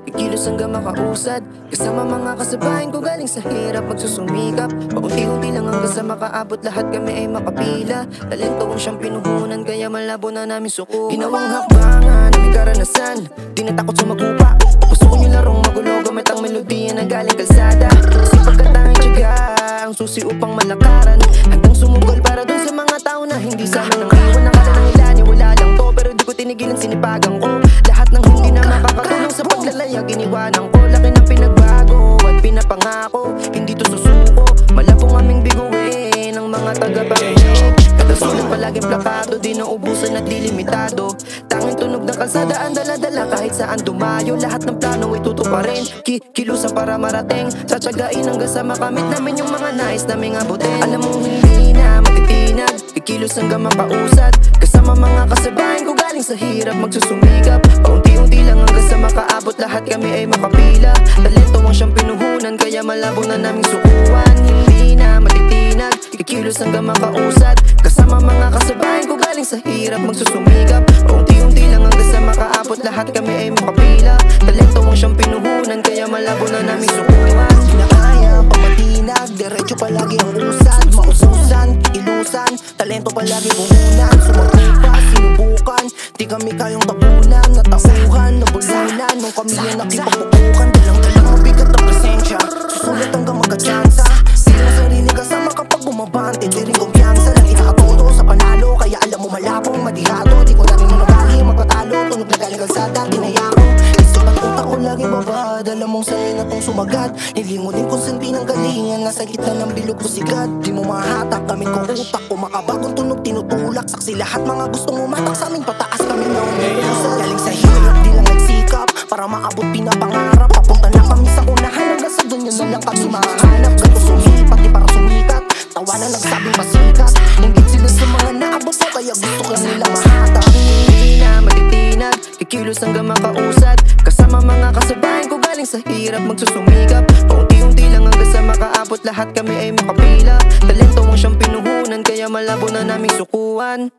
kikilos hanggang makausad. Kasama mga kasabayan ko galing sa hirap magsusumikap. Paunti-unti lang hanggang sa makaabot, lahat kami ay makapila. Talento kong siyang pinuhunan, kaya malabo na namin suko. Ginawang hakbangan, aming karanasan, di natakot sumagupa. Gusto ko yung larong magulo, gamit ang melodiya na galing kalsada. Kasi pagkatanging tiyaga ang susi upang malakaran, hanggang sumugol para dun sa mga tao na hindi sana nang iwan. Nakala ng ilan, wala lang to, pero di ko tinigilan, sinipagan ko lahat ng hindi na makakatulong sa paglalayag. Iniwanan ko, laki ng pinagbago at pinapangako, hindi to susuko. Malabong aming biguin ng mga taga-pakinig. Kada sulat palaging plakado, di naubusan at lilimitado. Tanging tunog ng kalsada ang dala-dala, kahit saan dumayo. Lahat ng plano ay tutuparin, kilusan para marating. Tsatsagain hanggang sa makamit namin yung mga nais naming abutin. Alam mong hindi na matitinag, kikilos hanggang makausad. Kasama mga kasabayan ko galing sa hirap magsusumikap. Paunti-unti lang hanggang sa makaabot, lahat kami ay makapila. Talento ang siyang pinuhunan, kaya malabo na naming sukuan. Hindi na matitinag, kikilos hanggang makausad. Kasama mga kasabayan ko galing sa hirap magsusumikap. Paunti-unti lang hanggang sa makaabot, lahat kami ay makapila. Talento ang siyang pinuhunan, kaya malabo na naming sukuan. Di na kaya pamatinag, diretso palagi ang usad. Maususan, ilusan, talento palagi puhunan. Sumagpa, sinubukan, di kami kayong tabunan. Natauhan, nabulunan, nung kami yung nakipagpupukan. Dalang-dalang mabigat ang presensya, susulat hanggang magkatsansa. Silang sarili kasama kapag bumabante, di rin kumpiyansa. Lagi nakatodo sa panalo, kaya alam mo malabong madihado. Di ko na rin managali, magpatalo, tunog na galing kalsada, ginaya ko. Isip at utak ko lagi babad, alam mong sanay na tong sumagat. Nilingunin kung saan pinanggalingan, nasa gitna ng bilog ko sigat. Di mo mahatak, gamit ko utak ko, makabagong tunog tinutulak. Saksi lahat mga gustong umatak sa amin, pataas kami na umiusad. Galing sa hirap, di lang nagsikap, para maabot pinapangarap. Papunta na kami sa unahan, hanggang sa doon yun na lang kami mahanap. Ganto sumipat, di para sumikat, tawanan nagsabing pasikat. Ingit sila sa mga naabot mo, kaya gusto ka nila mahatak. Hindi na matitinag, kikilos hanggang makausad. Kasama mga kasabayan ko galing sa hirap magsusumikap. Paunti-unti lang hanggang sa makaabot, lahat kami ay makapila. Talento ang siyang pinuhunan, kaya malabo na naming sukuan.